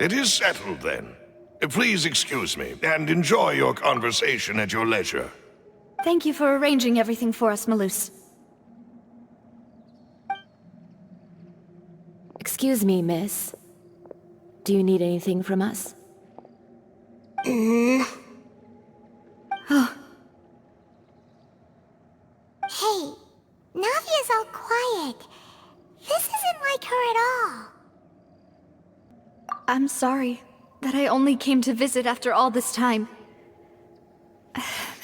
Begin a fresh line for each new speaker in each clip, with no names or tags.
It is settled then. Please excuse me, and enjoy your conversation at your leisure.
Thank you for arranging everything for us, Malus.
Excuse me, miss. Do you need anything from us?
Oh.
Hey, Navia's all quiet. This isn't like her at all.
I'm sorry that I only came to visit after all this time.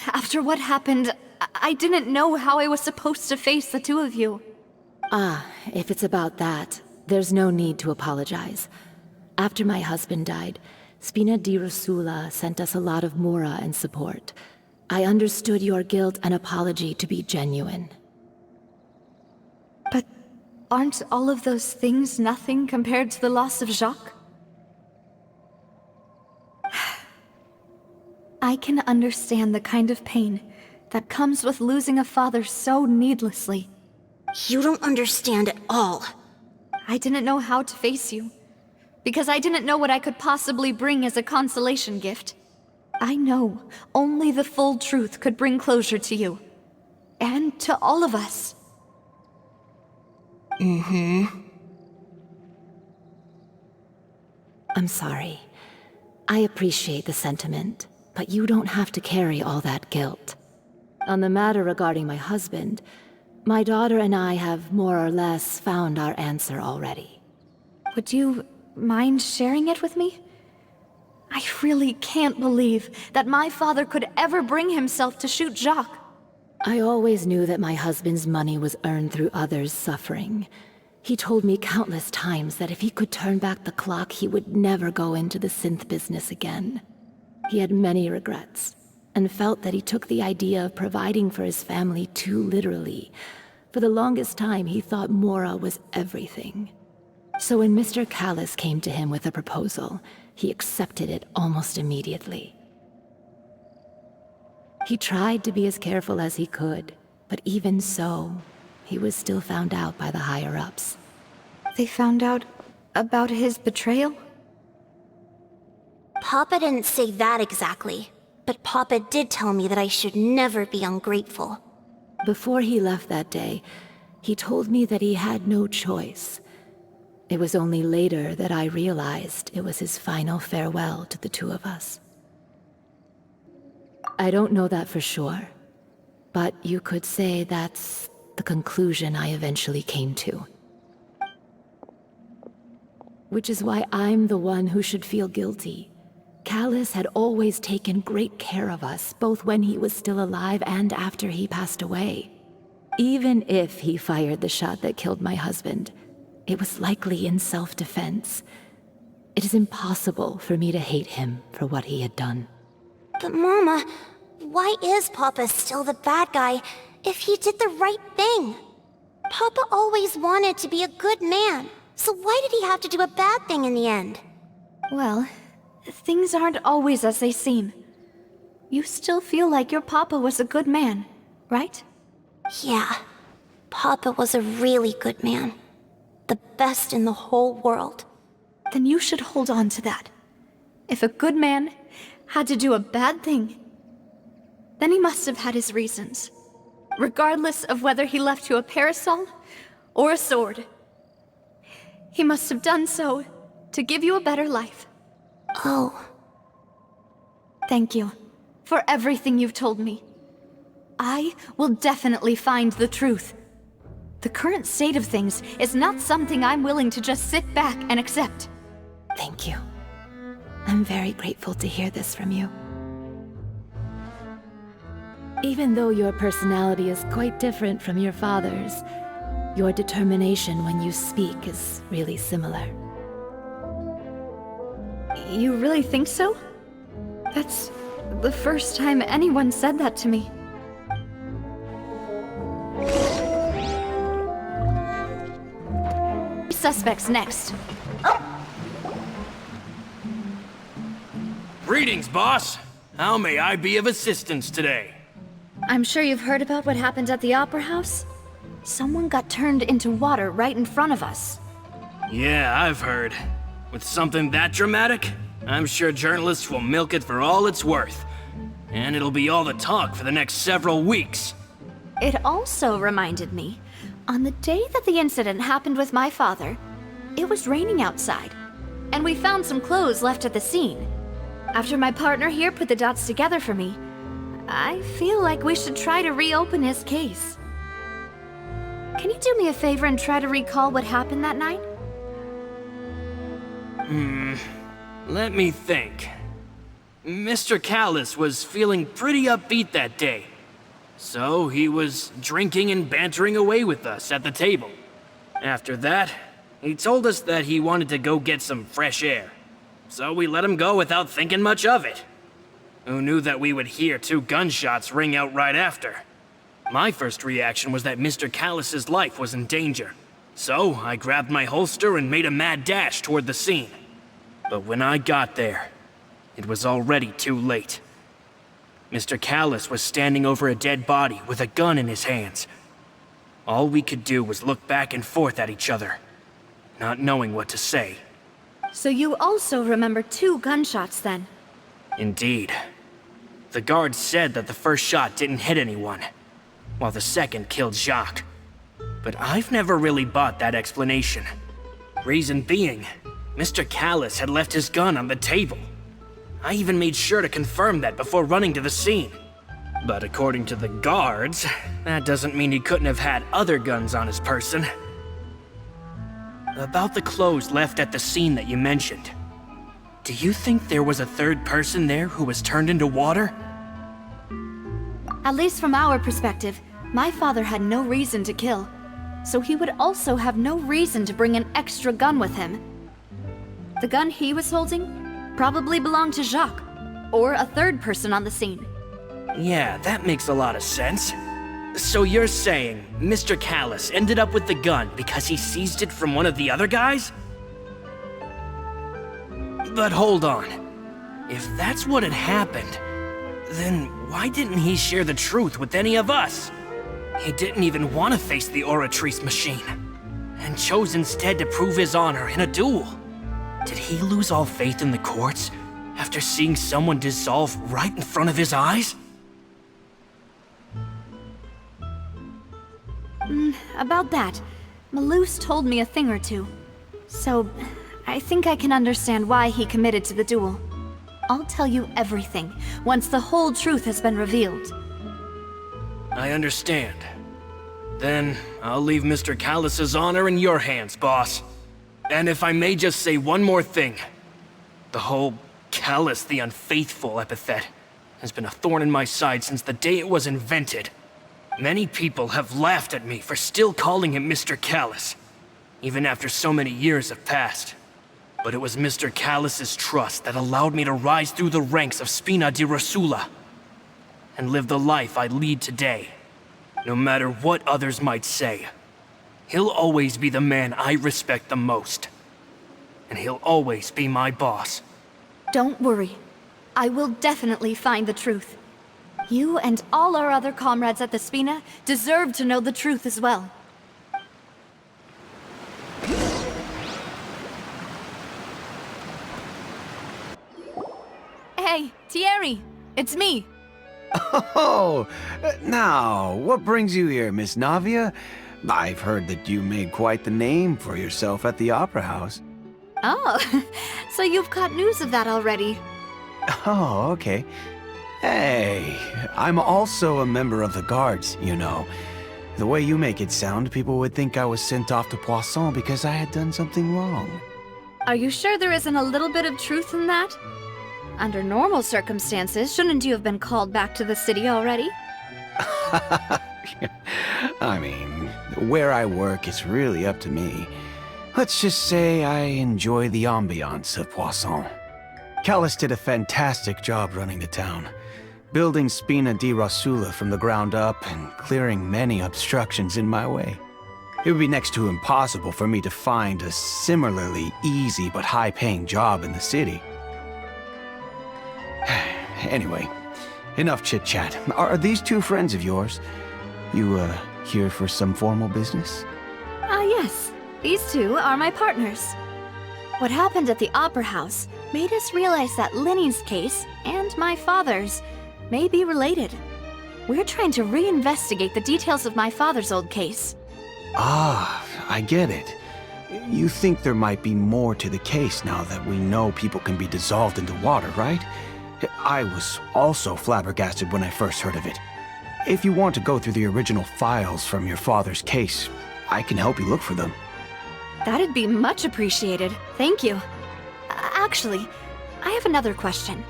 After what happened, I didn't know how I was supposed to face the two of you.
Ah, if it's about that, there's no need to apologize. After my husband died, Spina di Rosula sent us a lot of mora and support. I understood your guilt and apology to be genuine.
But aren't all of those things nothing compared to the loss of Jacques? I can understand the kind of pain that comes with losing a father so needlessly.
You don't understand at all.
I didn't know how to face you, because I didn't know what I could possibly bring as a consolation gift. I know only the full truth could bring closure to you, and to all of us.
I'm sorry. I appreciate the sentiment, but you don't have to carry all that guilt. On the matter regarding my husband, my daughter and I have more or less found our answer already.
Would you mind sharing it with me? I really can't believe that my father could ever bring himself to shoot Jacques.
I always knew that my husband's money was earned through others' suffering. He told me countless times that if he could turn back the clock, he would never go into the synth business again. He had many regrets, and felt that he took the idea of providing for his family too literally. For the longest time, he thought Mora was everything. So when Mr. Callis came to him with a proposal, he accepted it almost immediately. He tried to be as careful as he could, but even so, he was still found out by the higher-ups.
They found out about his betrayal?
Papa didn't say that exactly, but Papa did tell me that I should never be ungrateful.
Before he left that day, he told me that he had no choice. It was only later that I realized it was his final farewell to the two of us. I don't know that for sure, but you could say that's the conclusion I eventually came to. Which is why I'm the one who should feel guilty. Callis had always taken great care of us, both when he was still alive and after he passed away. Even if he fired the shot that killed my husband, it was likely in self-defense. It is impossible for me to hate him for what he had done.
But Mama, why is Papa still the bad guy if he did the right thing? Papa always wanted to be a good man, so why did he have to do a bad thing in the end?
Well, things aren't always as they seem. You still feel like your papa was a good man, right?
Yeah, Papa was a really good man. The best in the whole world.
Then you should hold on to that. If a good man had to do a bad thing, then he must have had his reasons. Regardless of whether he left you a parasol or a sword. He must have done so to give you a better life.
Oh.
Thank you for everything you've told me. I will definitely find the truth. The current state of things is not something I'm willing to just sit back and accept.
Thank you. I'm very grateful to hear this from you. Even though your personality is quite different from your father's, your determination when you speak is really similar.
You really think so? That's the first time anyone said that to me. Suspects next.
Greetings, boss. How may I be of assistance today?
I'm sure you've heard about what happened at the Opera House. Someone got turned into water right in front of us.
Yeah, I've heard. With something that dramatic, I'm sure journalists will milk it for all it's worth. And it'll be all the talk for the next several weeks.
It also reminded me, on the day that the incident happened with my father, it was raining outside, and we found some clothes left at the scene. After my partner here put the dots together for me, I feel like we should try to reopen his case. Can you do me a favor and try to recall what happened that night?
Let me think. Mr. Callis was feeling pretty upbeat that day. So he was drinking and bantering away with us at the table. After that, he told us that he wanted to go get some fresh air. So we let him go without thinking much of it. Who knew that we would hear 2 gunshots ring out right after? My first reaction was that Mr. Callis's life was in danger. So I grabbed my holster and made a mad dash toward the scene. But when I got there, it was already too late. Mr. Callis was standing over a dead body with a gun in his hands. All we could do was look back and forth at each other, not knowing what to say.
So you also remember 2 gunshots then?
Indeed. The guard said that the first shot didn't hit anyone, while the second killed Jacques. But I've never really bought that explanation. Reason being, Mr. Callis had left his gun on the table. I even made sure to confirm that before running to the scene. But according to the guards, that doesn't mean he couldn't have had other guns on his person. About the clothes left at the scene that you mentioned, do you think there was a third person there who was turned into water?
At least from our perspective, my father had no reason to kill, so he would also have no reason to bring an extra gun with him. The gun he was holding probably belonged to Jacques, or a third person on the scene.
Yeah, that makes a lot of sense. So you're saying Mr. Callis ended up with the gun because he seized it from one of the other guys? But hold on. If that's what had happened, then why didn't he share the truth with any of us? He didn't even want to face the Oratrice machine, and chose instead to prove his honor in a duel. Did he lose all faith in the courts after seeing someone dissolve right in front of his eyes?
About that, Malus told me a thing or two. So, I think I can understand why he committed to the duel. I'll tell you everything once the whole truth has been revealed.
I understand. Then I'll leave Mr. Callis's honor in your hands, boss. And if I may just say one more thing. The whole Callis the Unfaithful epithet has been a thorn in my side since the day it was invented. Many people have laughed at me for still calling him Mr. Callis, even after so many years have passed. But it was Mr. Callis's trust that allowed me to rise through the ranks of Spina di Rosula and live the life I lead today. No matter what others might say, he'll always be the man I respect the most. And he'll always be my boss.
Don't worry. I will definitely find the truth. You and all our other comrades at the Spina deserve to know the truth as well. Hey, Thierry! It's me!
Oh, now, what brings you here, Miss Navia? I've heard that you made quite the name for yourself at the Opera House.
Oh, so you've got news of that already.
Oh, okay. Hey, I'm also a member of the Guards, you know. The way you make it sound, people would think I was sent off to Poisson because I had done something wrong.
Are you sure there isn't a little bit of truth in that? Under normal circumstances, shouldn't you have been called back to the city already?
I mean, where I work is really up to me. Let's just say I enjoy the ambiance of Poisson. Callis did a fantastic job running the town, building Spina di Rosula from the ground up and clearing many obstructions in my way. It would be next to impossible for me to find a similarly easy but high-paying job in the city. Anyway, enough chit-chat. Are these 2 friends of yours? You, here for some formal business?
Yes. These 2 are my partners. What happened at the Opera House made us realize that Linny's case and my father's may be related. We're trying to reinvestigate the details of my father's old case.
Ah, I get it. You think there might be more to the case now that we know people can be dissolved into water, right? I was also flabbergasted when I first heard of it. If you want to go through the original files from your father's case, I can help you look for them.
That'd be much appreciated. Thank you. Actually, I have another question.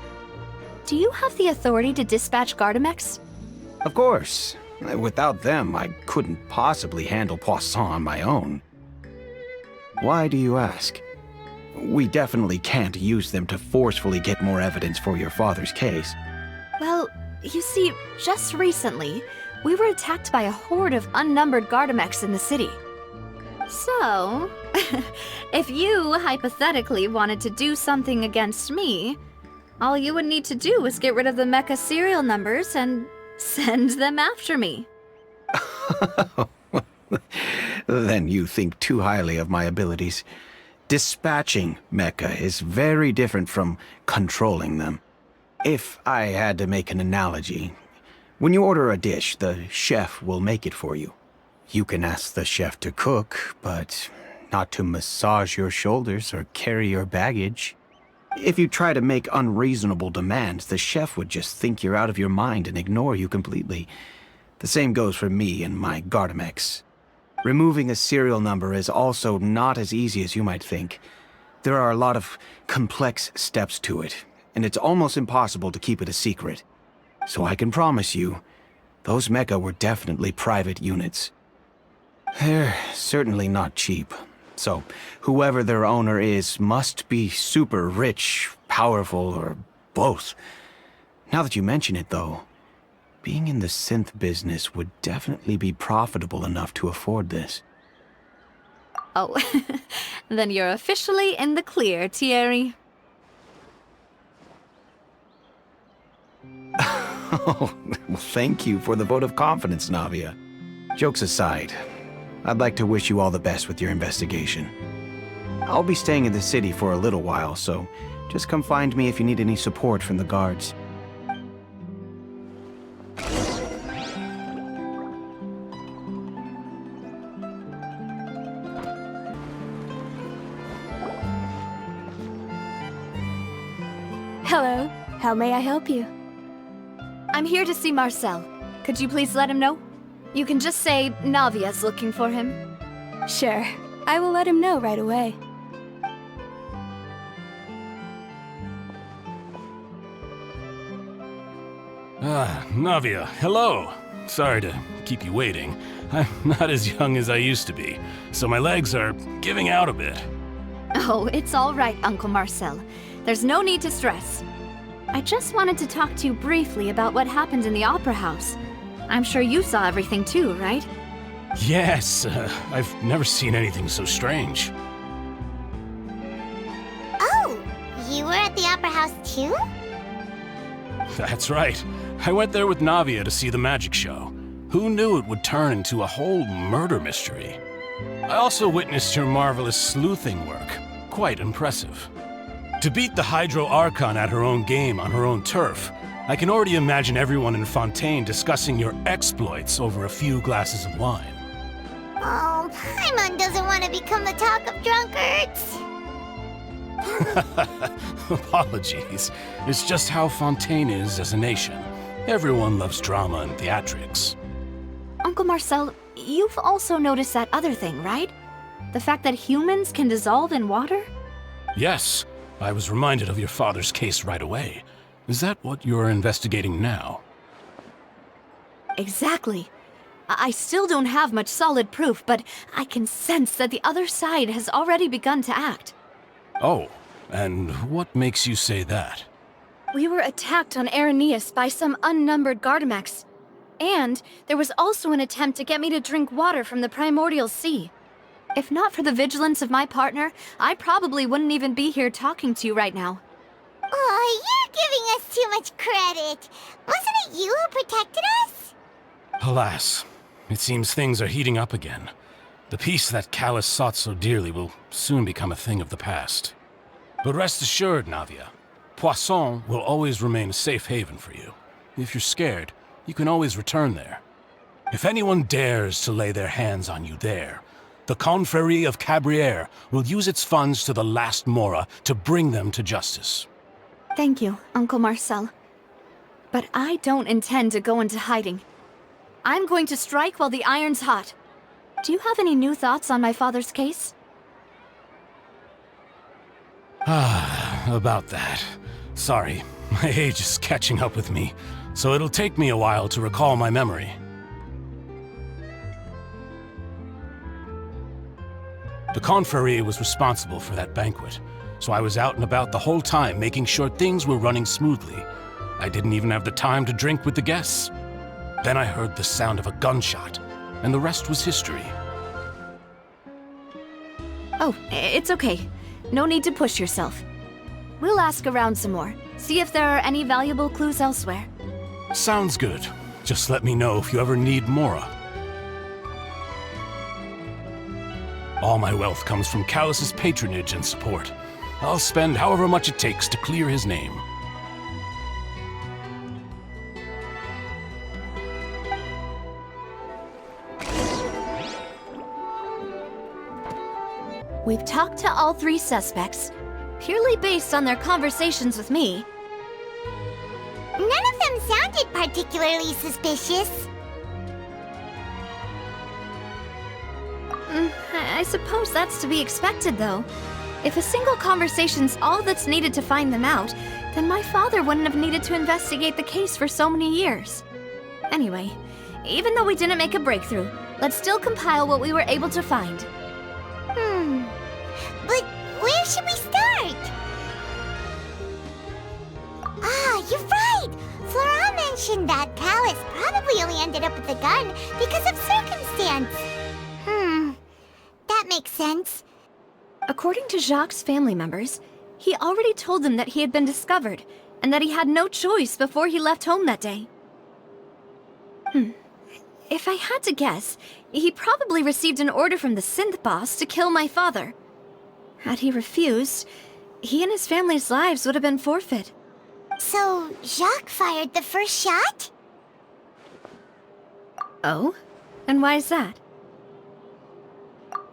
Do you have the authority to dispatch Gardamex?
Of course. Without them, I couldn't possibly handle Poisson on my own. Why do you ask? We definitely can't use them to forcefully get more evidence for your father's case.
Well, you see, just recently, we were attacked by a horde of unnumbered Gardamex in the city. So, if you hypothetically wanted to do something against me, all you would need to do is get rid of the mecha serial numbers and send them after me.
Then you think too highly of my abilities. Dispatching mecha is very different from controlling them. If I had to make an analogy, when you order a dish, the chef will make it for you. You can ask the chef to cook, but not to massage your shoulders or carry your baggage. If you try to make unreasonable demands, the chef would just think you're out of your mind and ignore you completely. The same goes for me and my Gardamex. Removing a serial number is also not as easy as you might think. There are a lot of complex steps to it, and it's almost impossible to keep it a secret. So I can promise you, those mecha were definitely private units. They're certainly not cheap. So, whoever their owner is must be super rich, powerful, or both. Now that you mention it, though, being in the synth business would definitely be profitable enough to afford this.
Oh, then you're officially in the clear, Thierry.
Oh, well, thank you for the vote of confidence, Navia. Jokes aside, I'd like to wish you all the best with your investigation. I'll be staying in the city for a little while, so just come find me if you need any support from the guards.
Hello. How may I help you?
I'm here to see Marcel. Could you please let him know? You can just say Navia's looking for him.
Sure. I will let him know right away.
Ah, Navia, hello. Sorry to keep you waiting. I'm not as young as I used to be, so my legs are giving out a bit.
Oh, it's all right, Uncle Marcel. There's no need to stress. I just wanted to talk to you briefly about what happened in the Opera House. I'm sure you saw everything too, right?
Yes, I've never seen anything so strange.
Oh, you were at the Opera House too?
That's right. I went there with Navia to see the magic show. Who knew it would turn into a whole murder mystery? I also witnessed your marvelous sleuthing work. Quite impressive. To beat the Hydro Archon at her own game on her own turf, I can already imagine everyone in Fontaine discussing your exploits over a few glasses of wine.
Oh, Paimon doesn't want to become the talk of drunkards.
Apologies. It's just how Fontaine is as a nation. Everyone loves drama and theatrics.
Uncle Marcel, you've also noticed that other thing, right? The fact that humans can dissolve in water?
Yes, I was reminded of your father's case right away. Is that what you're investigating now?
Exactly. I still don't have much solid proof, but I can sense that the other side has already begun to act.
Oh, and what makes you say that?
We were attacked on Araneus by some unnumbered Gardamex. And there was also an attempt to get me to drink water from the primordial sea.
If not for the vigilance of my partner, I probably wouldn't even be here talking to you right now.
Oh, you're giving us too much credit. Wasn't it you who protected us?
Alas, it seems things are heating up again. The peace that Callus sought so dearly will soon become a thing of the past. But rest assured, Navia, Poisson will always remain a safe haven for you. If you're scared, you can always return there. If anyone dares to lay their hands on you there, the Confrérie of Cabrières will use its funds to the last Mora to bring them to justice.
Thank you, Uncle Marcel. But I don't intend to go into hiding. I'm going to strike while the iron's hot. Do you have any new thoughts on my father's case?
About that. Sorry, my age is catching up with me, so it'll take me a while to recall my memory. The Confrérie was responsible for that banquet, so I was out and about the whole time making sure things were running smoothly. I didn't even have the time to drink with the guests. Then I heard the sound of a gunshot, and the rest was history.
Oh, it's okay. No need to push yourself. We'll ask around some more, see if there are any valuable clues elsewhere.
Sounds good. Just let me know if you ever need Mora. All my wealth comes from Callus's patronage and support. I'll spend however much it takes to clear his name.
We've talked to all three suspects, purely based on their conversations with me.
None of them sounded particularly suspicious.
I suppose that's to be expected, though. If a single conversation's all that's needed to find them out, then my father wouldn't have needed to investigate the case for so many years. Anyway, even though we didn't make a breakthrough, let's still compile what we were able to find.
But where should we start? Ah, you're right! Flora mentioned that Callus probably only ended up with the gun because of circumstance. That makes sense.
According to Jacques' family members, he already told them that he had been discovered, and that he had no choice before he left home that day. If I had to guess, he probably received an order from the synth boss to kill my father. Had he refused, he and his family's lives would have been forfeit.
So, Jacques fired the first shot?
Oh? And why is that?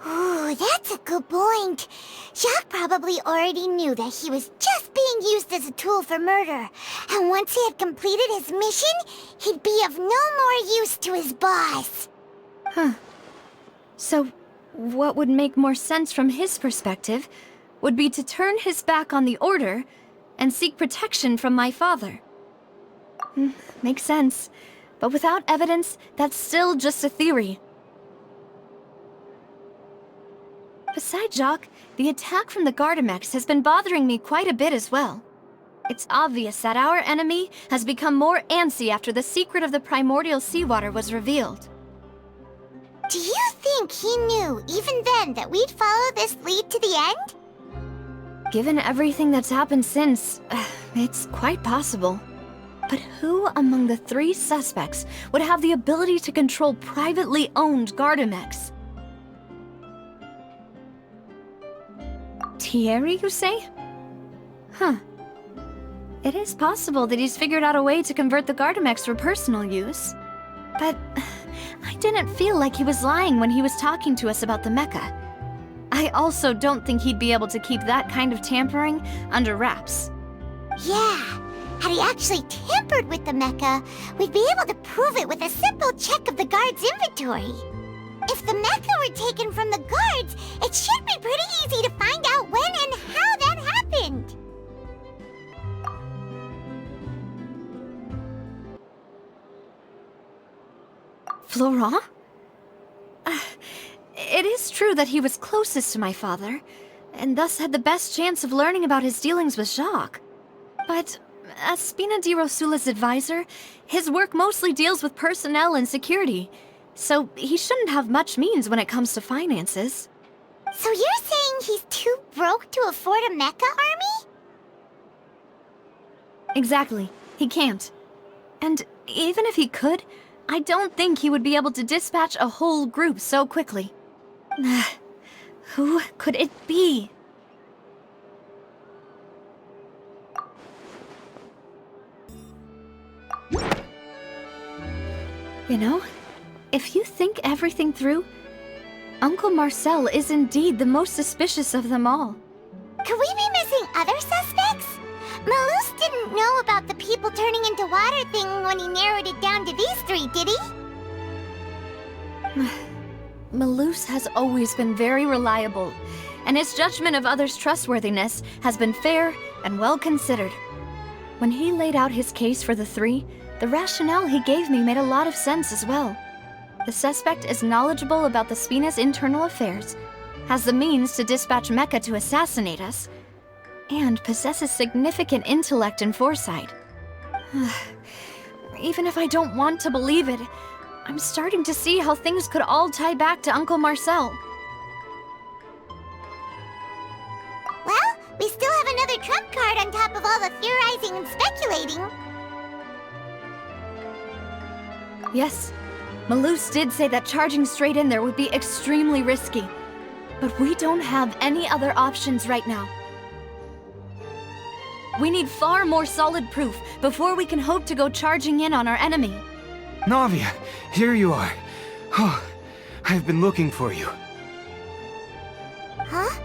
Ooh, that's a good point. Jacques probably already knew that he was just being used as a tool for murder. And once he had completed his mission, he'd be of no more use to his boss.
So, what would make more sense from his perspective would be to turn his back on the order and seek protection from my father. Makes sense. But without evidence, that's still just a theory. Besides Jacques, the attack from the Gardamex has been bothering me quite a bit as well. It's obvious that our enemy has become more antsy after the secret of the primordial seawater was revealed.
Do you think he knew, even then, that we'd follow this lead to the end?
Given everything that's happened since, it's quite possible. But who among the three suspects would have the ability to control privately owned Gardamex? Thierry, you say? It is possible that he's figured out a way to convert the Gardamex for personal use. But I didn't feel like he was lying when he was talking to us about the mecha. I also don't think he'd be able to keep that kind of tampering under wraps.
Yeah, had he actually tampered with the mecha, we'd be able to prove it with a simple check of the guard's inventory. If the mecha were taken from the guards, it should be pretty easy to find out when and how that happened.
Florent? It is true that he was closest to my father, and thus had the best chance of learning about his dealings with Jacques. But as Spina di Rosula's advisor, his work mostly deals with personnel and security, so he shouldn't have much means when it comes to finances.
So you're saying he's too broke to afford a mecha army?
Exactly. He can't. And even if he could, I don't think he would be able to dispatch a whole group so quickly. Who could it be? You know, if you think everything through, Uncle Marcel is indeed the most suspicious of them all.
Could we be missing other suspects? Malus didn't know about the people turning into water thing when he narrowed it down to these three, did he?
Malus has always been very reliable, and his judgment of others' trustworthiness has been fair and well considered. When he laid out his case for the three, the rationale he gave me made a lot of sense as well. The suspect is knowledgeable about the Spina's internal affairs, has the means to dispatch Mecha to assassinate us, and possesses significant intellect and foresight. Even if I don't want to believe it, I'm starting to see how things could all tie back to Uncle Marcel.
Well, we still have another trump card on top of all the theorizing and speculating.
Yes, Malus did say that charging straight in there would be extremely risky. But we don't have any other options right now. We need far more solid proof before we can hope to go charging in on our enemy.
Navia, here you are. Oh, I've been looking for you.
Huh?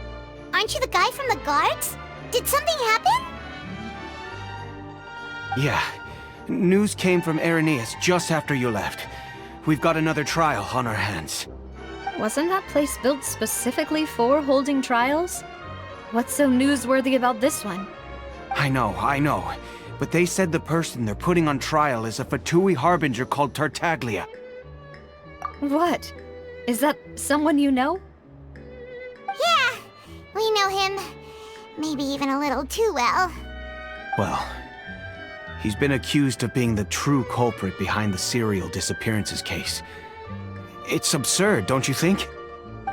Aren't you the guy from the guards? Did something happen?
Yeah. News came from Irenaeus just after you left. We've got another trial on our hands.
Wasn't that place built specifically for holding trials? What's so newsworthy about this one?
I know. But they said the person they're putting on trial is a Fatui harbinger called Tartaglia.
What? Is that someone you know?
Yeah, we know him. Maybe even a little too well.
Well, he's been accused of being the true culprit behind the serial disappearances case. It's absurd, don't you think?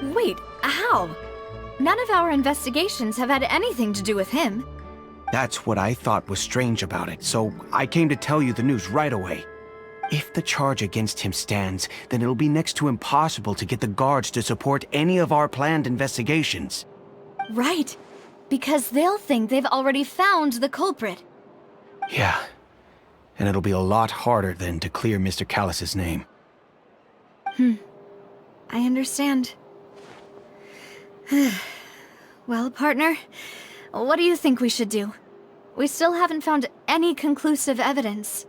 Wait, how? None of our investigations have had anything to do with him.
That's what I thought was strange about it, so I came to tell you the news right away. If the charge against him stands, then it'll be next to impossible to get the guards to support any of our planned investigations.
Right, because they'll think they've already found the culprit.
Yeah, and it'll be a lot harder then to clear Mr. Callus's name.
I understand. Well, partner, what do you think we should do? We still haven't found any conclusive evidence.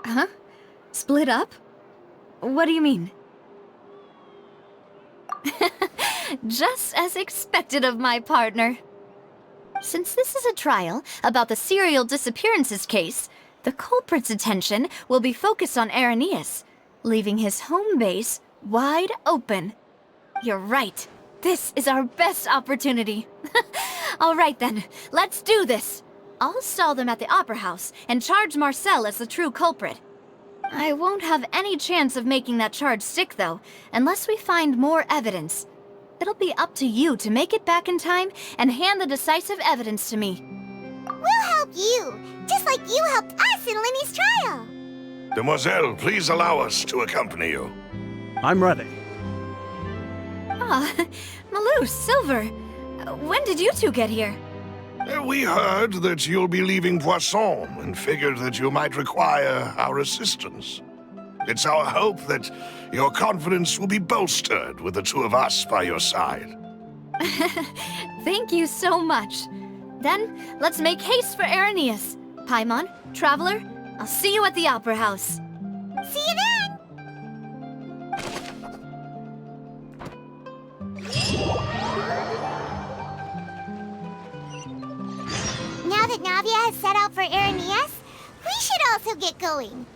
Huh? Split up? What do you mean? Just as expected of my partner. Since this is a trial about the serial disappearances case, the culprit's attention will be focused on Irenaeus, leaving his home base wide open. You're right. This is our best opportunity. All right then, let's do this. I'll stall them at the Opera House and charge Marcel as the true culprit. I won't have any chance of making that charge stick, though, unless we find more evidence. It'll be up to you to make it back in time and hand the decisive evidence to me.
We'll help you, just like you helped us in Lenny's trial.
Demoiselle, please allow us to accompany you.
I'm ready.
Ah, Malus, Silver, when did you two get here?
We heard that you'll be leaving Poisson and figured that you might require our assistance. It's our hope that your confidence will be bolstered with the two of us by your side.
Thank you so much. Then, let's make haste for Irenaeus. Paimon, Traveler, I'll see you at the Opera House.
See you then! Now that Navia has set out for Irenaeus, we should also get going.